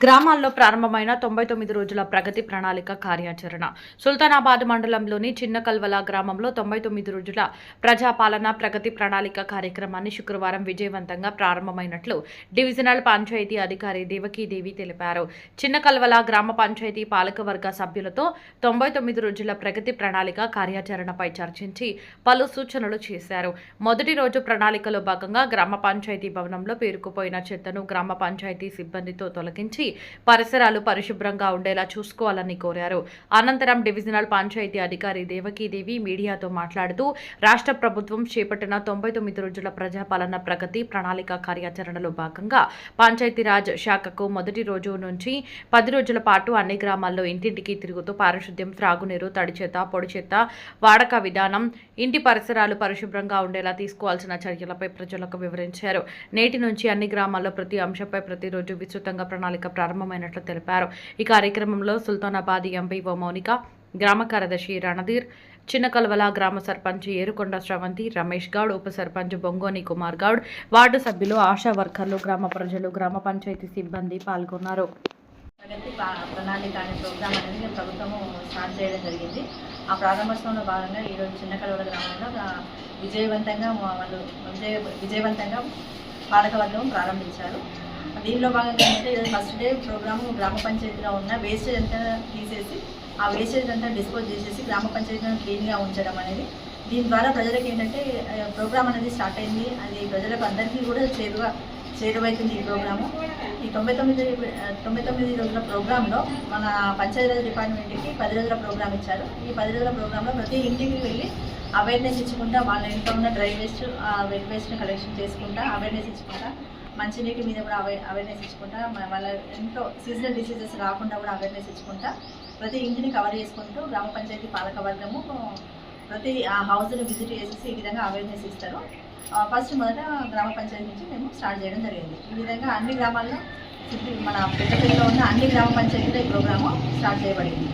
గ్రామాల్లో ప్రారంభమైన 99 రోజుల ప్రగతి ప్రణాళిక కార్యాచరణ. సుల్తానాబాద్ మండలంలోని చిన్నకల్వల గ్రామంలో 99 రోజుల ప్రజాపాలన ప్రగతి ప్రణాళిక కార్యక్రమాన్ని శుక్రవారం విజయవంతంగా ప్రారంభమైనట్లు డివిజనల్ పంచాయతీ అధికారి దేవకీదేవి తెలిపారు. చిన్నకల్వల గ్రామ పంచాయతీ పాలకవర్గ సభ్యులతో 99 రోజుల ప్రగతి ప్రణాళిక కార్యాచరణపై చర్చించి పలు సూచనలు చేశారు. మొదటి రోజు ప్రణాళికలో భాగంగా గ్రామ పంచాయతీ భవనంలో పేరుకుపోయిన చెత్తను గ్రామ పంచాయతీ సిబ్బందితో తొలగించి పరిసరాలు పరిశుభ్రంగా ఉండేలా చూసుకోవాలని కోరారు. అనంతరం డివిజనల్ పంచాయతీ అధికారి దేవకీదేవి మీడియాతో మాట్లాడుతూ రాష్ట్ర ప్రభుత్వం చేపట్టిన 99 రోజుల ప్రజాపాలన ప్రగతి ప్రణాళిక కార్యాచరణలో భాగంగా పంచాయతీరాజ్ శాఖకు మొదటి రోజు నుంచి 10 రోజుల పాటు అన్ని గ్రామాల్లో ఇంటింటికి తిరుగుతూ పారిశుద్ధ్యం, త్రాగునీరు, తడి చెత్త, పొడి చెత్త వాడక విధానం, ఇంటి పరిసరాలు పరిశుభ్రంగా ఉండేలా తీసుకోవాల్సిన చర్యలపై ప్రజలకు వివరించారు. నేటి నుంచి అన్ని గ్రామాల్లో ప్రతి అంశంపై ప్రతిరోజు విస్తృతంగా ప్రణాళిక ప్రారంభమైనట్లు తెలిపారు. ఈ కార్యక్రమంలో సుల్తానాబాద్ ఎంపీఓ మౌనిక, గ్రామ కార్యదర్శి రణధీర్, చిన్నకల్వల గ్రామ సర్పంచ్ ఏరుకొండ శ్రవంతి, రమేష్ గౌడ్, ఉప సర్పంచ్ బొంగోని కుమార్ గౌడ్, వార్డు సభ్యులు, ఆశా వర్కర్లు, గ్రామ ప్రజలు, గ్రామ పంచాయతీ సిబ్బంది పాల్గొన్నారు. ప్రగతి ప్రణాళిక అనే ప్రోగ్రామ్ అనేది ప్రభుత్వము స్టార్ట్ చేయడం జరిగింది. ఆ ప్రారంభోత్సవంలో భాగంగా ఈరోజు చిన్నకల్వల గ్రామంలో విజయవంతంగా పాలకవర్గం ప్రారంభించారు. దీనిలో భాగంగా ఏంటంటే ఈరోజు ఫస్ట్ డే ప్రోగ్రాము గ్రామ పంచాయతీలో ఉన్న వేస్టేజ్ అంతా తీసేసి ఆ వేస్టేజ్ అంతా డిస్పోజ్ చేసేసి గ్రామ పంచాయతీలను క్లీన్గా ఉంచడం అనేది. దీని ద్వారా ప్రజలకు ఏంటంటే ప్రోగ్రామ్ అనేది స్టార్ట్ అయింది. అది ప్రజలకు అందరికీ కూడా చేరువైతుంది ఈ ప్రోగ్రాము. ఈ 99 రోజుల ప్రోగ్రాంలో మన పంచాయతీరాజ్ డిపార్ట్మెంట్కి 10 రోజుల ప్రోగ్రామ్ ఇచ్చారు. ఈ 10 రోజుల ప్రోగ్రాంలో ప్రతి ఇంటికి వెళ్ళి అవేర్నెస్ ఇచ్చుకుంటా, వాళ్ళ ఇంట్లో ఉన్న డ్రై వేస్ట్, వెట్ వేస్ట్ని కలెక్షన్ చేసుకుంటా, అవేర్నెస్ ఇచ్చుకుంటా, మంచినీటి మీద కూడా అవేర్నెస్ ఇచ్చుకుంటా, వాళ్ళ ఇంట్లో సీజనల్ డిసీజెస్ రాకుండా కూడా అవేర్నెస్ ఇచ్చుకుంటా, ప్రతి ఇంటిని కవర్ చేసుకుంటూ గ్రామ పంచాయతీ పాలకవర్గము ప్రతి హౌస్ని విజిట్ చేసేసి ఈ విధంగా అవేర్నెస్ ఇస్తారు. ఫస్ట్ మొదట గ్రామ పంచాయతీ నుంచి మేము స్టార్ట్ చేయడం జరిగింది. ఈ విధంగా అన్ని గ్రామాల్లో మన పెద్దపల్లిలో ఉన్న అన్ని గ్రామ పంచాయతీలో ఈ ప్రోగ్రాము స్టార్ట్ చేయబడింది.